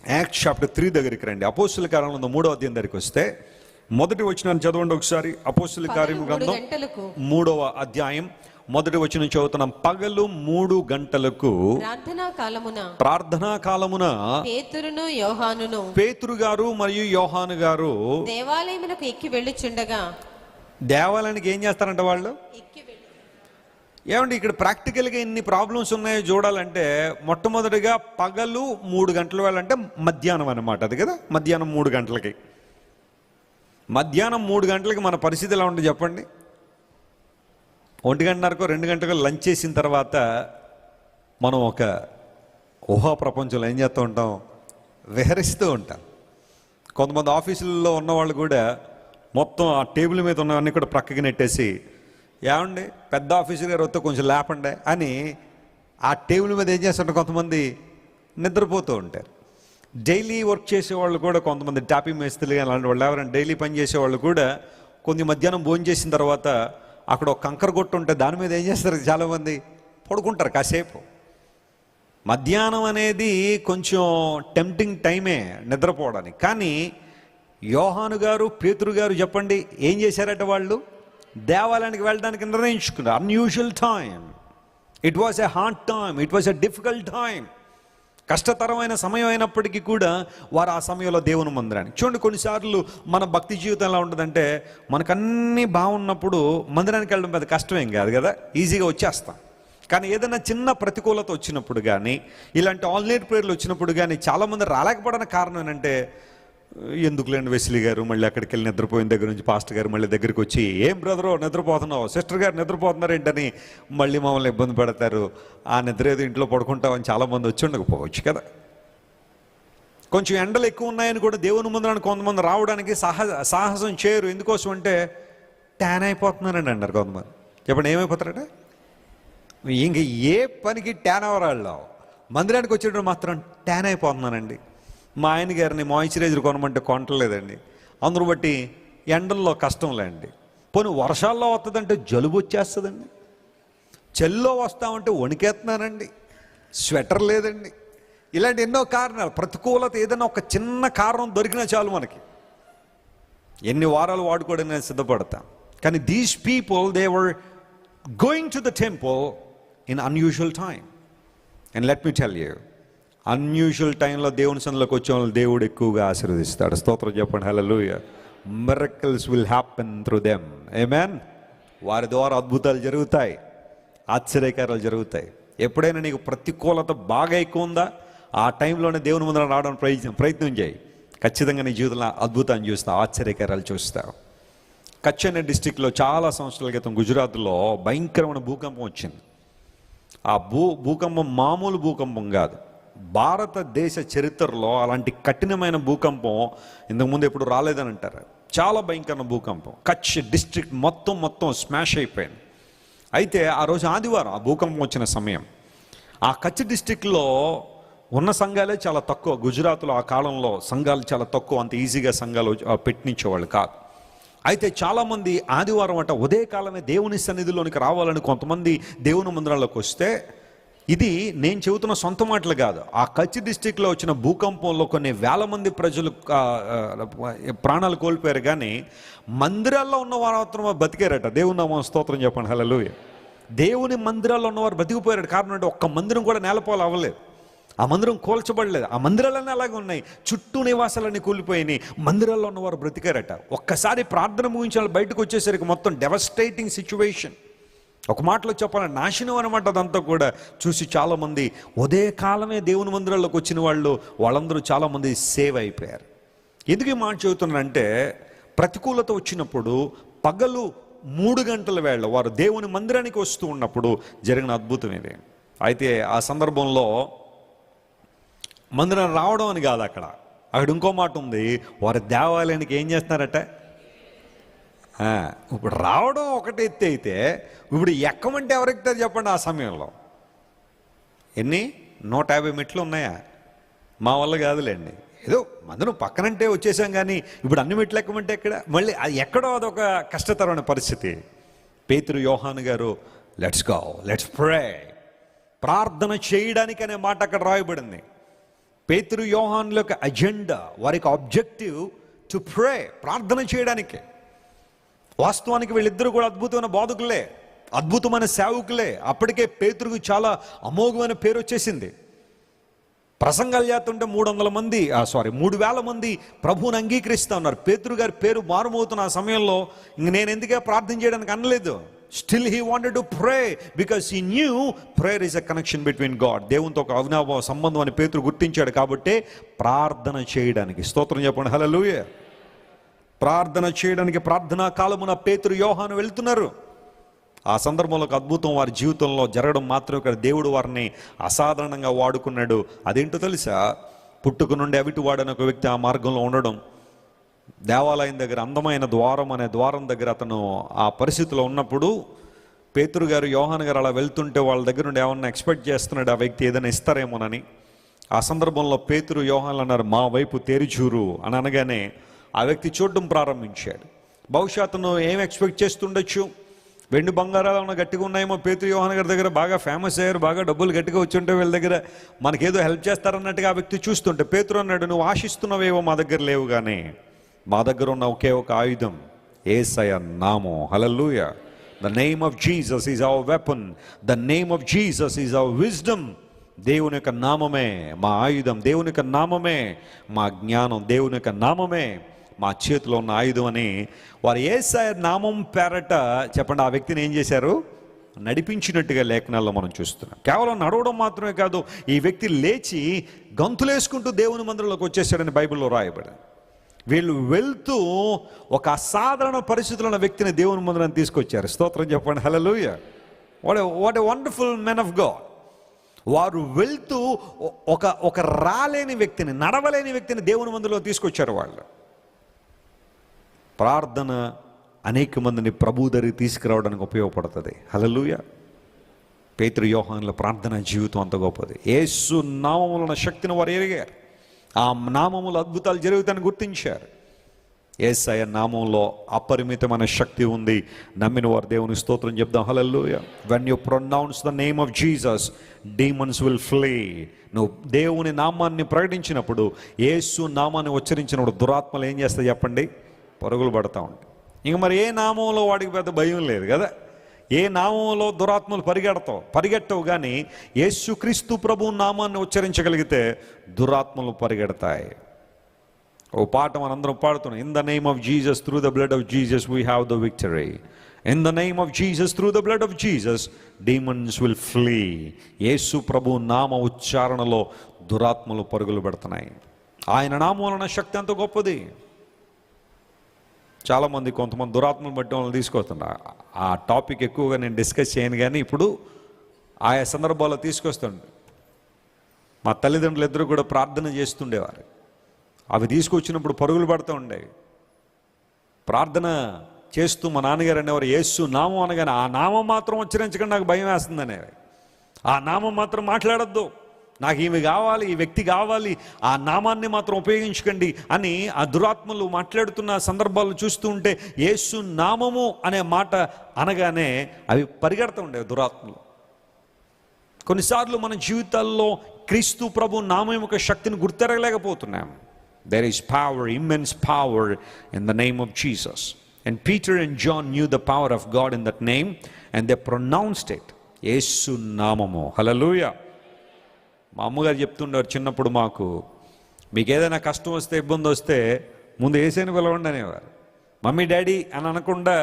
Acts chapter 3 దగ్గరికి రండి. అపోస్తుల కార్యములు 3వ అధ్యాయం దగ్గరికి వస్తే మొదటి వచనాన్ని చదవండి ఒకసారి. అపోస్తుల కార్యముల గ్రంథం 3వ అధ్యాయం మొదటి వచనం చదువుతున్నాం. పగలు 3 గంటలకు ప్రార్థనా కాలమున పేతురు గారు మరియు యోహాను గారు దేవాలయమునకు ఎక్కి వెళ్ళుచుండగా, దేవాలయానికి ఏం చేస్తారంట వాళ్ళు? ఏమండి, ఇక్కడ ప్రాక్టికల్గా ఎన్ని ప్రాబ్లమ్స్ ఉన్నాయో చూడాలంటే, మొట్టమొదటిగా పగలు 3 గంటల వేళ అంటే మధ్యాహ్నం అన్నమాట. అది కదా, మధ్యాహ్నం 3 గంటలకి. మధ్యాహ్నం 3 గంటలకి మన పరిస్థితి ఎలా ఉంటుంది చెప్పండి? 1 గంటన్నరకో 2 గంటలకో లంచ్ చేసిన తర్వాత మనం ఒక ఊహా ప్రపంచంలో ఏం చేస్తూ ఉంటాం? విహరిస్తూ ఉంటాం. కొంతమంది ఆఫీసుల్లో ఉన్నవాళ్ళు కూడా మొత్తం ఆ టేబుల్ మీద ఉన్నవన్నీ కూడా ప్రక్కకి నెట్టేసి, ఏమండి పెద్ద ఆఫీసర్ గారు వస్తే కొంచెం లేపండి అని ఆ టేబుల్ మీద ఏం చేస్తుంటారు, కొంతమంది నిద్రపోతూ ఉంటారు. డైలీ వర్క్ చేసేవాళ్ళు కూడా, కొంతమంది టాపింగ్ మేస్త్రీలు అలాంటి వాళ్ళు, ఎవరైనా డైలీ పని చేసేవాళ్ళు కూడా కొంచెం మధ్యాహ్నం భోజనం చేసిన తర్వాత అక్కడ ఒక కంకర కొట్టు ఉంటే దాని మీద ఏం చేస్తారు, చాలామంది పడుకుంటారు కాసేపు. మధ్యాహ్నం అనేది కొంచెం టెంప్టింగ్ టైమే నిద్రపోవడానికి. కానీ యోహాను గారు పేతురు గారు చెప్పండి ఏం చేశారట? వాళ్ళు దేవాలయానికి వెళ్ళడానికి నిర్ణయించుకున్నారు. Unusual time. It was a hard time, it was a difficult time. కష్టతరమైన సమయం అయినప్పటికీ కూడా వారు ఆ సమయంలో దేవుని మందిరానికి. చూడండి, కొన్నిసార్లు మన భక్తి జీవితం ఎలా ఉంటుందంటే, మనకన్నీ బాగున్నప్పుడు మందిరానికి వెళ్ళడం పెద్ద కష్టమేం కాదు కదా, ఈజీగా వచ్చేస్తాం. కానీ ఏదైనా చిన్న ప్రతికూలత వచ్చినప్పుడు కానీ, ఇలాంటి ఆల్ నైట్ ప్రేయర్లు వచ్చినప్పుడు కానీ చాలామంది రాలేకపోవడానికి కారణం ఏంటంటే, ఎందుకులేండి వెస్లీ గారు మళ్ళీ అక్కడికి వెళ్ళి నిద్రపోయిన దగ్గర నుంచి పాస్టర్ గారు మళ్ళీ దగ్గరికి వచ్చి, ఏం బ్రదరో నిద్రపోతున్నావు, సిస్టర్ గారు నిద్రపోతున్నారు ఏంటని మళ్ళీ మమ్మల్ని ఇబ్బంది పెడతారు, ఆ నిద్ర ఏదో ఇంట్లో పడుకుంటామని చాలామంది వచ్చి ఉండకపోవచ్చు కదా. కొంచెం ఎండలు ఎక్కువ ఉన్నాయని కూడా దేవుని మందిరానికి కొంతమంది రావడానికి సాహసం చేయరు. ఎందుకోసం అంటే ట్యాన్ అయిపోతున్నారండి అన్నారు కొంతమంది. చెప్పండి, ఏమైపోతారట? ఇంక ఏ పనికి ట్యాన్ అవ్వరాళ్ళు, మందిరానికి వచ్చేటప్పుడు మాత్రం ట్యాన్ అయిపోతున్నానండి. మా ఆయన గారిని మాయిశ్చరైజర్ కొనమంటే కొనట్లేదండి, అందును బట్టి ఎండల్లో కష్టం లేండి. పోనీ వర్షాల్లో వస్తుందంటే జలుబు వచ్చేస్తుందండి, చలిలో వస్తామంటే వణికేస్తున్నానండి, స్వెటర్ లేదండి. ఇలాంటి ఎన్నో కారణాలు. ప్రతికూలత ఏదైనా ఒక చిన్న కారణం దొరికినా చాలు మనకి ఎన్ని వారాలు వాడుకోవడానికి నేను సిద్ధపడతాం. కానీ these people they were going to the temple in unusual time. And let me tell you, unusual టైంలో దేవుని సన్నిధిలోకి వచ్చే వాళ్ళు దేవుడు ఎక్కువగా ఆశీర్వదిస్తాడు. స్తోత్రం చెప్పండి, hallelujah. Miracles will happen through them. Amen. వారి ద్వారా అద్భుతాలు జరుగుతాయి, ఆశ్చర్యకారాలు జరుగుతాయి. ఎప్పుడైనా నీకు ప్రతికూలత బాగా ఎక్కువ ఉందా, ఆ టైంలోనే దేవుని ముందర రావడానికి ప్రయత్నం చేయి. ఖచ్చితంగా నీ జీవితంలో అద్భుతాన్ని చూస్తావు, ఆశ్చర్యకారాలు చూస్తావు. కచ్ అనే డిస్టిక్లో చాలా సంవత్సరాల క్రితం గుజరాత్లో భయంకరమైన భూకంపం వచ్చింది. ఆ భూకంపం మామూలు భూకంపం కాదు. భారతదేశ చరిత్రలో అలాంటి కఠినమైన భూకంపం ఇంతకుముందు ఎప్పుడు రాలేదని అంటారు. చాలా భయంకరమైన భూకంపం. కచ్ డిస్ట్రిక్ట్ మొత్తం స్మాష్ అయిపోయింది. అయితే ఆ రోజు ఆదివారం ఆ భూకంపం వచ్చిన సమయం, ఆ కచ్ డిస్ట్రిక్ట్లో ఉన్న సంఘాలే చాలా తక్కువ. గుజరాత్లో ఆ కాలంలో సంఘాలు చాలా తక్కువ, అంత ఈజీగా సంఘాలు పెట్టించేవాళ్ళు కాదు. అయితే చాలామంది ఆదివారం అట ఉదయకాలమే దేవుని సన్నిధిలోనికి రావాలని కొంతమంది దేవుని మందిరాల్లోకి వస్తే, ఇది నేను చెబుతున్న సొంత మాటలు కాదు, ఆ కచ్ డిస్టిక్లో వచ్చిన భూకంపంలో కొన్ని వేల మంది ప్రజలు ప్రాణాలు కోల్పోయారు. కానీ మందిరాల్లో ఉన్నవారు మాత్రం బతికారట. దేవుని నామమున స్తోత్రం చెప్పండి, హల్లెలూయా. దేవుని మందిరాల్లో ఉన్నవారు బతికిపోయారు. కారణం అంటే ఒక్క మందిరం కూడా నేలపాలు అవ్వలేదు, ఆ మందిరం కూల్చబడలేదు. ఆ మందిరాలన్నీ అలాగే ఉన్నాయి, చుట్టూ నివాసాలన్నీ కూలిపోయినాయి. మందిరాల్లో ఉన్నవారు బ్రతికారట. ఒక్కసారి ప్రార్థన ముగించి వాళ్ళు బయటకు వచ్చేసరికి మొత్తం డెవస్టేటింగ్ సిచ్యువేషన్. ఒక మాటలో చెప్పాలంటే నాశనం అనమాట. అదంతా కూడా చూసి చాలామంది ఉదయకాలమే దేవుని మందిరాల్లోకి వచ్చిన వాళ్ళందరూ చాలామంది సేవ్ అయిపోయారు. ఎందుకు ఈ మాట చెబుతున్నానంటే, ప్రతికూలత వచ్చినప్పుడు పగలు 3 గంటల వేళ వారు దేవుని మందిరానికి వస్తూ ఉన్నప్పుడు జరిగిన అద్భుతం ఇది. అయితే ఆ సందర్భంలో మందిరం రావడం అని కాదు, అక్కడ ఇంకో మాట ఉంది. వారి దేవాలయానికి ఏం చేస్తున్నారట? ఇప్పుడు రావడం ఒకటి ఎత్తి అయితే, ఇప్పుడు ఎక్కమంటే ఎవరు ఎక్కుతారు చెప్పండి? ఆ సమయంలో ఎన్ని 150 మెట్లు ఉన్నాయా? మా వల్ల కాదులేండి, ఏదో మందిరం పక్కనంటే వచ్చేసాం. కానీ ఇప్పుడు అన్ని మెట్లు ఎక్కమంటే ఎక్కడ? మళ్ళీ అది ఎక్కడో అదొక కష్టతరమైన పరిస్థితి. పేతురు యోహాను గారు లెట్స్ గో, లెట్స్ ప్రే, ప్రార్థన చేయడానికి అనే మాట అక్కడ రాయబడింది. పేతురు యోహానుల యొక్క అజెండా, వారికి ఆబ్జెక్టివ్ టు ప్రే, ప్రార్థన చేయడానికి. వాస్తవానికి వీళ్ళిద్దరూ కూడా అద్భుతమైన బోధకులే, అద్భుతమైన సేవకులే. అప్పటికే పేతురుకు చాలా అమోఘమైన పేరు వచ్చేసింది. ప్రసంగాలు చేస్తుంటే 3,000 మంది ప్రభువుని అంగీకరిస్తూ ఉన్నారు. పేతురు గారి పేరు మారుమవుతున్న ఆ సమయంలో ఇంక నేను ఎందుకే ప్రార్థన చేయడానికి అనలేదు. Still he wanted to pray because he knew prayer is a connection between God. దేవునితో ఒక అవినాభావ సంబంధం అని పేతురు గుర్తించాడు. కాబట్టి ప్రార్థన చేయడానికి, స్తోత్రం చెప్పండి హల్లెలూయా, ప్రార్థన చేయడానికి ప్రార్థనా కాలమున పేతురు యోహాను వెళ్తున్నారు. ఆ సందర్భంలో ఒక అద్భుతం వారి జీవితంలో జరగడం మాత్రమే కాదు, దేవుడు వారిని అసాధారణంగా వాడుకున్నాడు. అదేంటో తెలుసా? పుట్టుక నుండి అవిటి వాడని ఒక వ్యక్తి ఆ మార్గంలో ఉండడం, దేవాలయం దగ్గర అందమైన ద్వారం అనే ద్వారం దగ్గర అతను ఆ పరిస్థితిలో ఉన్నప్పుడు పేతురు గారు యోహాను గారు అలా వెళ్తుంటే వాళ్ళ దగ్గర నుండి ఏమన్నా ఎక్స్పెక్ట్ చేస్తున్నాడు ఆ వ్యక్తి ఏదైనా ఇస్తారేమోనని. ఆ సందర్భంలో పేతురు యోహాను అన్నారు, మా వైపు తేరిచూరు అని అనగానే ఆ వ్యక్తి చూడడం ప్రారంభించాడు. బహుశా అతను ఏం ఎక్స్పెక్ట్ చేస్తుండొచ్చు, వెండి బంగారాలు ఏమైనా గట్టిగా ఉన్నాయేమో. పేతురు యోహాను గారి దగ్గర బాగా ఫేమస్ అయ్యారు, బాగా డబ్బులు గట్టిగా వచ్చుంటే వీళ్ళ దగ్గర మనకేదో హెల్ప్ చేస్తారన్నట్టుగా ఆ వ్యక్తి చూస్తుంటే పేతురు అన్నాడు, నువ్వు ఆశిస్తున్నవేవో మా దగ్గర లేవు, కానీ మా దగ్గర ఉన్న ఒకే ఒక ఆయుధం యేసయ్య నామం. Hallelujah. The name of Jesus is our weapon, the name of Jesus is our wisdom. దేవుని యొక్క నామమే మా ఆయుధం, దేవుని యొక్క నామమే మా జ్ఞానం, దేవుని యొక్క నామమే మా చేతిలో ఉన్న ఆయుధం అని వారు యేసయ్య నామం పేరట చెప్పండి ఆ వ్యక్తిని ఏం చేశారు? నడిపించినట్టుగా లేఖనాల్లో మనం చూస్తున్నాం. కేవలం నడవడం మాత్రమే కాదు, ఈ వ్యక్తి లేచి గంతులేసుకుంటూ దేవుని మందిరంలోకి వచ్చేసాడని బైబిల్లో రాయబడింది. వీళ్ళు వెళ్తూ ఒక అసాధారణ పరిస్థితుల్లో ఉన్న వ్యక్తిని దేవుని మందిరాన్ని తీసుకొచ్చారు. స్తోత్రం చెప్పండి hallelujah. What a wonderful men of God. వారు వెళ్తూ ఒక రాలేని వ్యక్తిని, నడవలేని వ్యక్తిని దేవుని మందిరంలో తీసుకొచ్చారు. వాళ్ళు ప్రార్థన అనేక మందిని ప్రభు దగ్గరికి తీసుకురావడానికి ఉపయోగపడుతుంది. హల్లెలూయా. పేతురు యోహానుల ప్రార్థన జీవితం అంత గొప్పది. యేసు నామములో ఉన్న శక్తిని వారు ఎరిగారు. ఆ నామములో అద్భుతాలు జరుగుతాయని గుర్తించారు. యేసయ్య నామంలో అపరిమితమైన శక్తి ఉంది. నమ్మిన వారు దేవుని స్తోత్రం చెప్దాం hallelujah. When you pronounce the name of Jesus, demons will flee. నువ్వు దేవుని నామాన్ని ప్రకటించినప్పుడు, యేసు నామాన్ని ఉచ్చరించినప్పుడు దురాత్మలు ఏం చేస్తాయి చెప్పండి? పరుగులు పడతా ఉంటాయి. ఇంక మరి ఏ నామంలో వాడికి పెద్ద భయం లేదు కదా. ఏ నామంలో దురాత్మలు పరిగెట్టవు, కానీ యేసుక్రీస్తు ప్రభు నామాన్ని ఉచ్చరించగలిగితే దురాత్మలు పరిగెడతాయి. ఓ పాట మనందరం పాడుతున్నాం, in the name of Jesus through the blood of Jesus we have the victory. In the name of Jesus through the blood of Jesus demons will flee. యేసు ప్రభు నామ ఉచ్చారణలో దురాత్మలు పరుగులు పెడుతున్నాయి. ఆయన నామం ఉన్న శక్తి అంత గొప్పది. చాలామంది కొంతమంది దురాత్మలు బట్టి వాళ్ళని తీసుకొస్తున్నారు. ఆ టాపిక్ ఎక్కువగా నేను డిస్కస్ చేయను, కానీ ఇప్పుడు ఆయా సందర్భాల్లో తీసుకొస్తుండే. మా తల్లిదండ్రులు ఇద్దరు కూడా ప్రార్థన చేస్తుండేవారు. అవి తీసుకొచ్చినప్పుడు పరుగులు పడుతూ ఉండేవి. ప్రార్థన చేస్తూ మా నాన్నగారు అనేవారు, యేసు నామం అనగానే ఆ నామం మాత్రం ఉచ్చరించకుండా నాకు భయం వేస్తుంది అనేవి. ఆ నామం మాత్రం మాట్లాడద్దు, నాకు ఈమె కావాలి, ఈ వ్యక్తి కావాలి, ఆ నామాన్ని మాత్రం ఉపయోగించకండి అని ఆ దురాత్మలు మాట్లాడుతున్న సందర్భాలు చూస్తూ ఉంటే, యేసు నామము అనే మాట అనగానే అవి పరిగెడుతూ ఉండేవి దురాత్మలు. కొన్నిసార్లు మన జీవితాల్లో క్రీస్తు ప్రభు నామం యొక్క శక్తిని గుర్తెరగలేకపోతున్నాం. There is power, immense power in the name of Jesus. And Peter and John knew the power of God in that name and they pronounced it. యేసు నామము. హల్లెలూయా. మా అమ్మగారు చెప్తుండారు చిన్నప్పుడు మాకు, మీకు ఏదైనా కష్టం వస్తే, ఇబ్బంది వస్తే ముందు యేసయ్యని పిలవండి అనేవారు. మమ్మీ డాడీ అని అనకుండా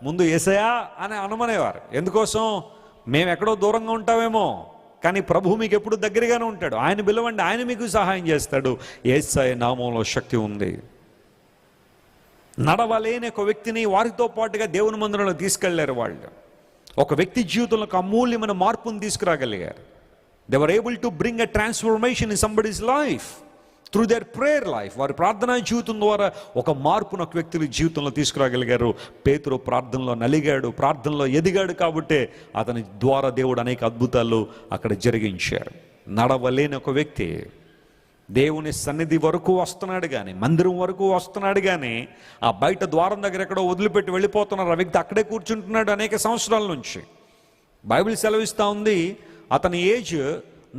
ముందు యేసయ్యా అని అనమనేవారు. ఎందుకోసం? మేము ఎక్కడో దూరంగా ఉంటామేమో, కానీ ప్రభు మీకు ఎప్పుడు దగ్గరగానే ఉంటాడు. ఆయన పిలవండి, ఆయన మీకు సహాయం చేస్తాడు. యేసయ్య నామంలో శక్తి ఉంది. నడవలేని ఒక వ్యక్తిని వారితో పాటుగా దేవుని మందిరంలో తీసుకెళ్లారు. వాళ్ళు ఒక వ్యక్తి జీవితంలో ఒక అమూల్యమైన మార్పును తీసుకురాగలిగారు. They were able to bring a transformation in somebody's life through their prayer life. వారి ప్రార్థనా జీవితం ద్వారా ఒక మార్పును ఒక వ్యక్తి జీవితంలో తీసుకురాగలిగారు. పేతురు ప్రార్థనలో నలిగాడు, ప్రార్థనలో ఎదిగాడు, కాబట్టి అతని ద్వారా దేవుడు అనేక అద్భుతాలు అక్కడ జరిగించారు. నడవలేని ఒక వ్యక్తి దేవుని సన్నిధి వరకు వస్తున్నాడు, కానీ మందిరం వరకు వస్తున్నాడు, కానీ ఆ బయట ద్వారం దగ్గర ఎక్కడో వదిలిపెట్టి వెళ్ళిపోతున్నారు. ఆ వ్యక్తి అక్కడే కూర్చుంటున్నాడు అనేక సంవత్సరాల నుంచి. బైబిల్ సెలవిస్తూ ఉంది, అతని ఏజ్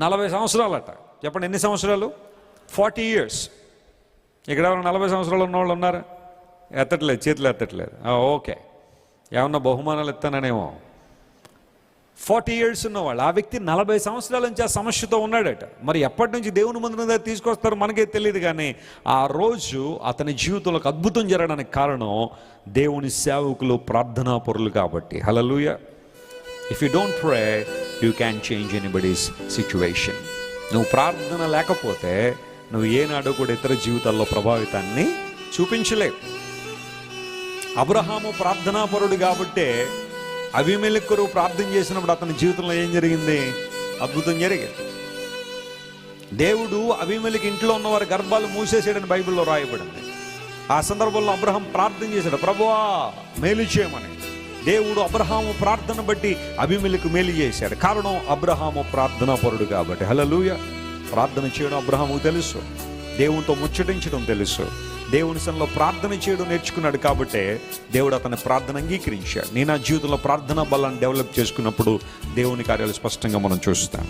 40 సంవత్సరాలట. చెప్పండి, ఎన్ని సంవత్సరాలు? 40 years. ఇక్కడ ఎవరైనా 40 సంవత్సరాలు ఉన్నవాళ్ళు ఉన్నారా? ఎత్తట్లేదు, చేతులు ఎత్తట్లేదు. ఓకే, ఏమన్నా బహుమానాలు ఇస్తాననేమో. 40 years ఉన్నవాళ్ళు, ఆ వ్యక్తి 40 సంవత్సరాల నుంచి ఆ సమస్యతో ఉన్నాడట. మరి ఎప్పటి నుంచి దేవుని మందిరం దగ్గర తీసుకొస్తారో మనకే తెలియదు, కానీ ఆ రోజు అతని జీవితంలో ఒక అద్భుతం జరగడానికి కారణం దేవుని సేవకులు ప్రార్థనా పరులు కాబట్టి. Hallelujah. If you don't pray you can change anybody's situation. నువ్వు ప్రార్థన లేకపోతే నువ్వు ఏనాడు కూడా ఇతర జీవితాల్లో ప్రభావితాన్ని చూపించలేవు. అబ్రహాము ప్రార్థనాపరుడు కాబట్టే అబీమెలెకు ప్రార్థన చేసినప్పుడు అతని జీవితంలో ఏం జరిగింది? అద్భుతం జరిగింది. దేవుడు అబీమెలెకు ఇంట్లో ఉన్నవారి గర్భాలు మూసేసాడని బైబిల్లో రాయబడింది. ఆ సందర్భంలో అబ్రహాం ప్రార్థన చేశాడు, ప్రభువా మేలు చేయమని. దేవుడు అబ్రహాము ప్రార్థన బట్టి అబీమెలెకు మేలు చేశాడు. కారణం అబ్రహాము ప్రార్థనాపరుడు కాబట్టి. హల్లెలూయా. ప్రార్థన చేయడం అబ్రహాముకు తెలుసు, దేవునితో ముచ్చటించడం తెలుసు, దేవుని సన్నిధిలో ప్రార్థన చేయడం నేర్చుకున్నాడు. కాబట్టే దేవుడు అతని ప్రార్థన అంగీకరించాడు. నేను నా జీవితంలో ప్రార్థనా బలాన్ని డెవలప్ చేసుకున్నప్పుడు దేవుని కార్యాలు స్పష్టంగా మనం చూస్తాం.